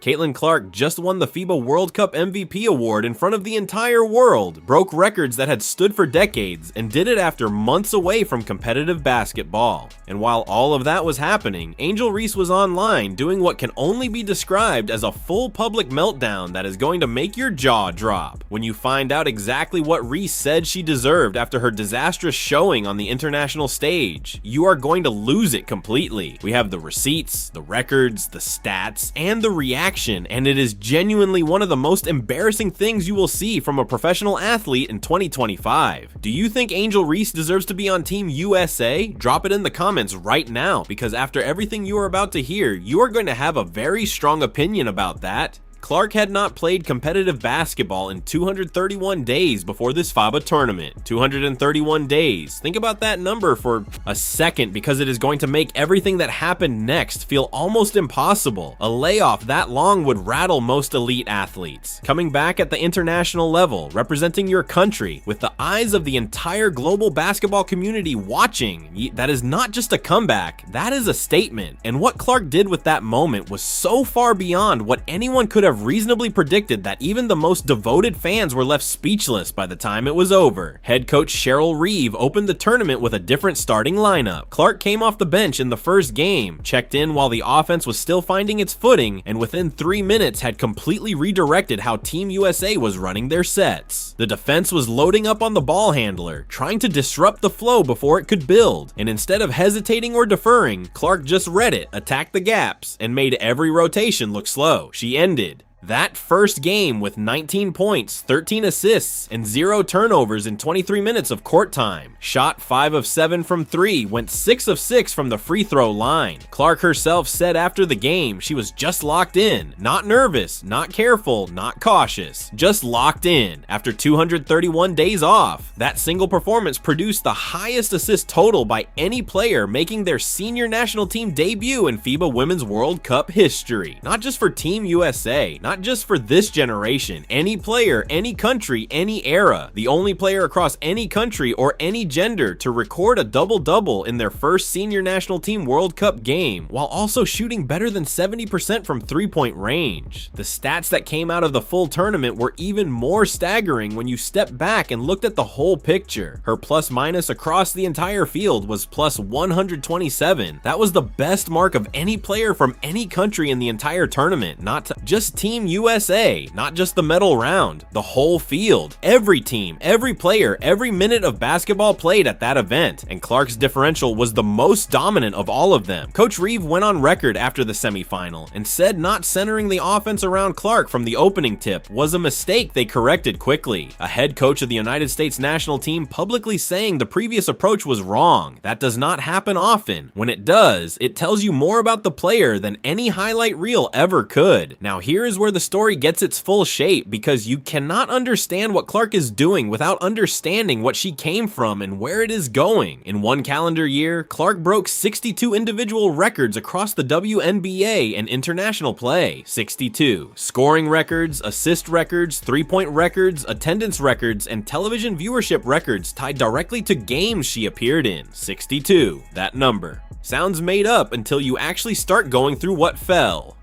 Caitlin Clark just won the FIBA World Cup MVP award in front of the entire world, broke records that had stood for decades, and did it after months away from competitive basketball. And while all of that was happening, Angel Reese was online doing what can only be described as a full public meltdown that is going to make your jaw drop when you find out exactly what Reese said she deserved after her disastrous showing on the international stage. You are going to lose it completely. We have the receipts, the records, the stats, and the reaction, and it is genuinely one of the most embarrassing things you will see from a professional athlete in 2025. Do you think Angel Reese deserves to be on Team USA? Drop it in the comments right now, because after everything you are about to hear, you are going to have a very strong opinion about that. Clark had not played competitive basketball in 231 days before this FIBA tournament. 231 days. Think about that number for a second, because it is going to make everything that happened next feel almost impossible. A layoff that long would rattle most elite athletes. Coming back at the international level, representing your country, with the eyes of the entire global basketball community watching, that is not just a comeback, that is a statement. And what Clark did with that moment was so far beyond what anyone could have reasonably predicted that even the most devoted fans were left speechless by the time it was over. Head coach Cheryl Reeve opened the tournament with a different starting lineup. Clark came off the bench in the first game, checked in while the offense was still finding its footing, and within 3 minutes had completely redirected how Team USA was running their sets. The defense was loading up on the ball handler, trying to disrupt the flow before it could build, and instead of hesitating or deferring, Clark just read it, attacked the gaps, and made every rotation look slow. She ended that first game with 19 points, 13 assists, and 0 turnovers in 23 minutes of court time. Shot 5 of 7 from 3, went 6 of 6 from the free throw line. Clark herself said after the game she was just locked in. Not nervous, not careful, not cautious. Just locked in. After 231 days off, that single performance produced the highest assist total by any player making their senior national team debut in FIBA Women's World Cup history. Not just for Team USA, not just for this generation, any player, any country, any era. The only player across any country or any gender to record a double-double in their first senior national team World Cup game, while also shooting better than 70% from three-point range. The stats that came out of the full tournament were even more staggering when you step back and looked at the whole picture. Her plus-minus across the entire field was plus 127. That was the best mark of any player from any country in the entire tournament, not just Team USA, not just the medal round, the whole field, every team, every player, every minute of basketball played at that event, and Clark's differential was the most dominant of all of them. Coach Reeve went on record after the semifinal and said not centering the offense around Clark from the opening tip was a mistake they corrected quickly. A head coach of the United States national team publicly saying the previous approach was wrong. That does not happen often. When it does, it tells you more about the player than any highlight reel ever could. Now here is where the story gets its full shape, because you cannot understand what Clark is doing without understanding what she came from and where it is going. In one calendar year, Clark broke 62 individual records across the WNBA and international play. 62. Scoring records, assist records, three-point records, attendance records, and television viewership records tied directly to games she appeared in. 62. That number sounds made up until you actually start going through what fell.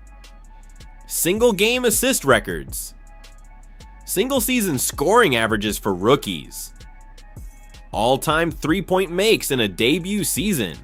Single game assist records. Single season scoring averages for rookies. All-time three-point makes in a debut season.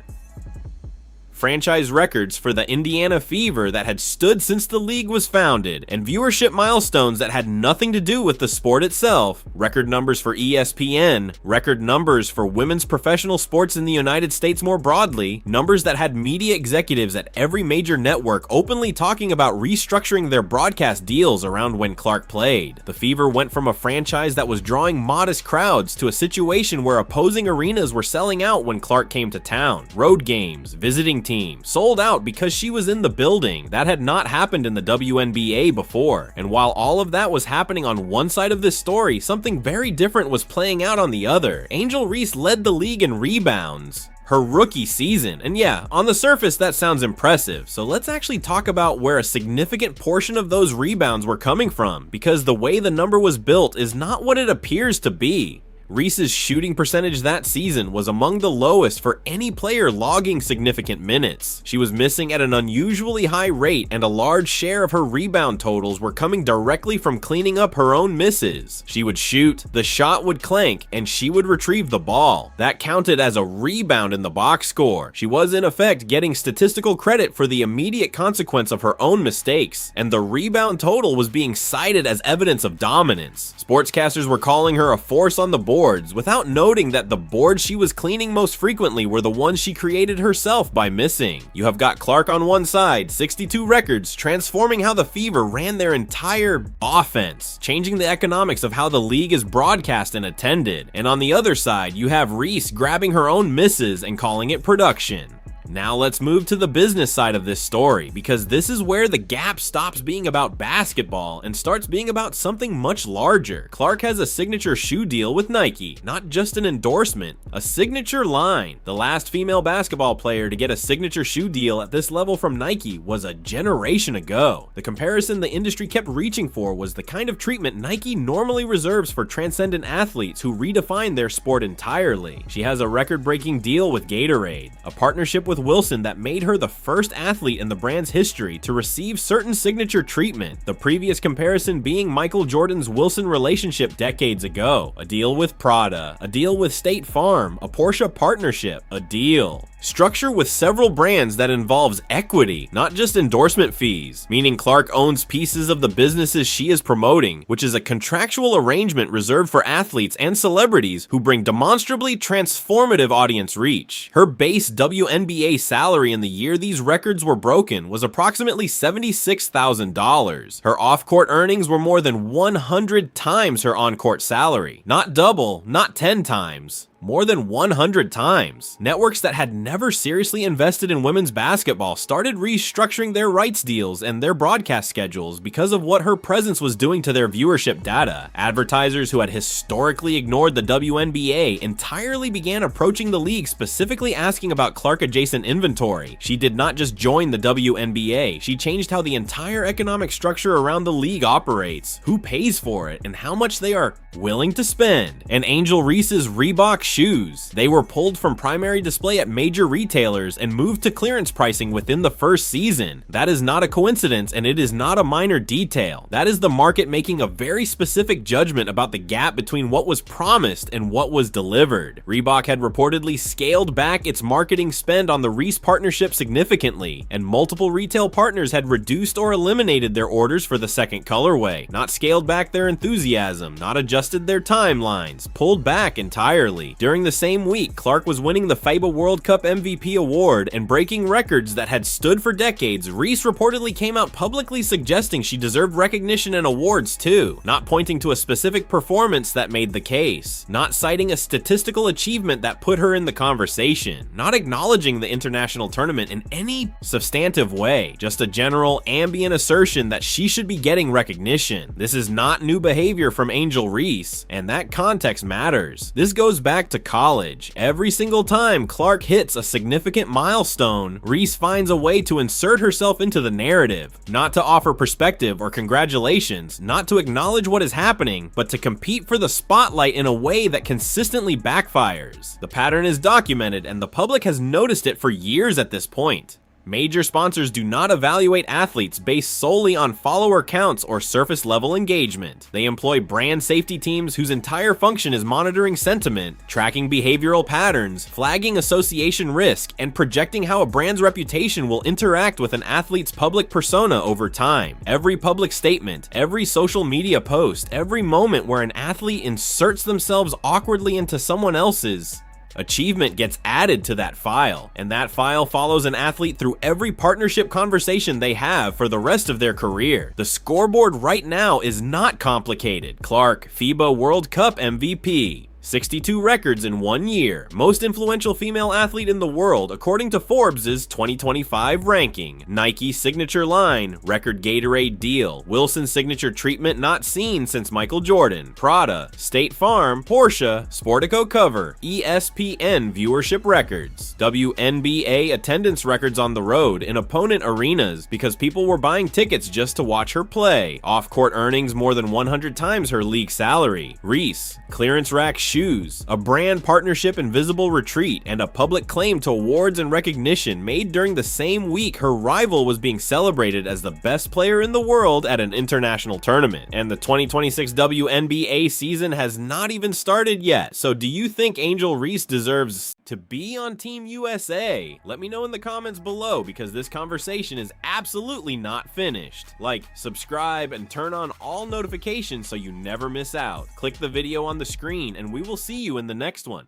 Franchise records for the Indiana Fever that had stood since the league was founded, and viewership milestones that had nothing to do with the sport itself. Record numbers for ESPN, record numbers for women's professional sports in the United States more broadly, numbers that had media executives at every major network openly talking about restructuring their broadcast deals around when Clark played. The Fever went from a franchise that was drawing modest crowds to a situation where opposing arenas were selling out when Clark came to town. Road games, visiting team, sold out because she was in the building. That had not happened in the WNBA before. And while all of that was happening on one side of this story, something very different was playing out on the other. Angel Reese led the league in rebounds her rookie season. And yeah, on the surface that sounds impressive, so let's actually talk about where a significant portion of those rebounds were coming from, because the way the number was built is not what it appears to be. Reese's shooting percentage that season was among the lowest for any player logging significant minutes. She was missing at an unusually high rate, and a large share of her rebound totals were coming directly from cleaning up her own misses. She would shoot, the shot would clank, and she would retrieve the ball. That counted as a rebound in the box score. She was in effect getting statistical credit for the immediate consequence of her own mistakes, and the rebound total was being cited as evidence of dominance. Sportscasters were calling her a force on the boards, without noting that the boards she was cleaning most frequently were the ones she created herself by missing. You have got Clark on one side, 62 records, transforming how the Fever ran their entire offense, changing the economics of how the league is broadcast and attended. And on the other side, you have Reese grabbing her own misses and calling it production. Now let's move to the business side of this story, because this is where the gap stops being about basketball and starts being about something much larger. Clark has a signature shoe deal with Nike, not just an endorsement, a signature line. The last female basketball player to get a signature shoe deal at this level from Nike was a generation ago. The comparison the industry kept reaching for was the kind of treatment Nike normally reserves for transcendent athletes who redefine their sport entirely. She has a record-breaking deal with Gatorade, a partnership with Wilson that made her the first athlete in the brand's history to receive certain signature treatment, the previous comparison being Michael Jordan's Wilson relationship decades ago, a deal with Prada, a deal with State Farm, a Porsche partnership, a deal. Structure with several brands that involves equity, not just endorsement fees, meaning Clark owns pieces of the businesses she is promoting, which is a contractual arrangement reserved for athletes and celebrities who bring demonstrably transformative audience reach. Her base WNBA salary in the year these records were broken was approximately $76,000. Her off-court earnings were more than 100 times her on-court salary. Not double, not 10 times. More than 100 times. Networks that had never seriously invested in women's basketball started restructuring their rights deals and their broadcast schedules because of what her presence was doing to their viewership data. Advertisers who had historically ignored the WNBA entirely began approaching the league specifically asking about Clark-adjacent inventory. She did not just join the WNBA, she changed how the entire economic structure around the league operates, who pays for it, and how much they are willing to spend. And Angel Reese's Reebok shoes. They were pulled from primary display at major retailers and moved to clearance pricing within the first season. That is not a coincidence, and it is not a minor detail. That is the market making a very specific judgment about the gap between what was promised and what was delivered. Reebok had reportedly scaled back its marketing spend on the Reese partnership significantly, and multiple retail partners had reduced or eliminated their orders for the second colorway, not scaled back their enthusiasm, not adjusted their timelines, pulled back entirely. During the same week, Clark was winning the FIBA World Cup MVP award and breaking records that had stood for decades. Reese reportedly came out publicly suggesting she deserved recognition and awards too, not pointing to a specific performance that made the case, not citing a statistical achievement that put her in the conversation, not acknowledging the international tournament in any substantive way, just a general ambient assertion that she should be getting recognition. This is not new behavior from Angel Reese, and that context matters. This goes back to college. Every single time Clark hits a significant milestone, Reese finds a way to insert herself into the narrative, not to offer perspective or congratulations, not to acknowledge what is happening, but to compete for the spotlight in a way that consistently backfires. The pattern is documented, and the public has noticed it for years at this point. Major sponsors do not evaluate athletes based solely on follower counts or surface level engagement. They employ brand safety teams whose entire function is monitoring sentiment, tracking behavioral patterns, flagging association risk, and projecting how a brand's reputation will interact with an athlete's public persona over time. Every public statement, every social media post, every moment where an athlete inserts themselves awkwardly into someone else's achievement gets added to that file, and that file follows an athlete through every partnership conversation they have for the rest of their career. The scoreboard right now is not complicated. Clark, FIBA World Cup MVP. 62 records in 1 year, most influential female athlete in the world according to Forbes' 2025 ranking, Nike signature line, record Gatorade deal, Wilson signature treatment not seen since Michael Jordan, Prada, State Farm, Porsche, Sportico cover, ESPN viewership records, WNBA attendance records on the road in opponent arenas because people were buying tickets just to watch her play, off-court earnings more than 100 times her league salary, Reese, clearance rack shoes, a brand partnership and visible retreat, and a public claim to awards and recognition made during the same week her rival was being celebrated as the best player in the world at an international tournament. And the 2026 WNBA season has not even started yet, so do you think Angel Reese deserves to be on Team USA? Let me know in the comments below, because this conversation is absolutely not finished. Like, subscribe, and turn on all notifications so you never miss out. Click the video on the screen, and we will see you in the next one.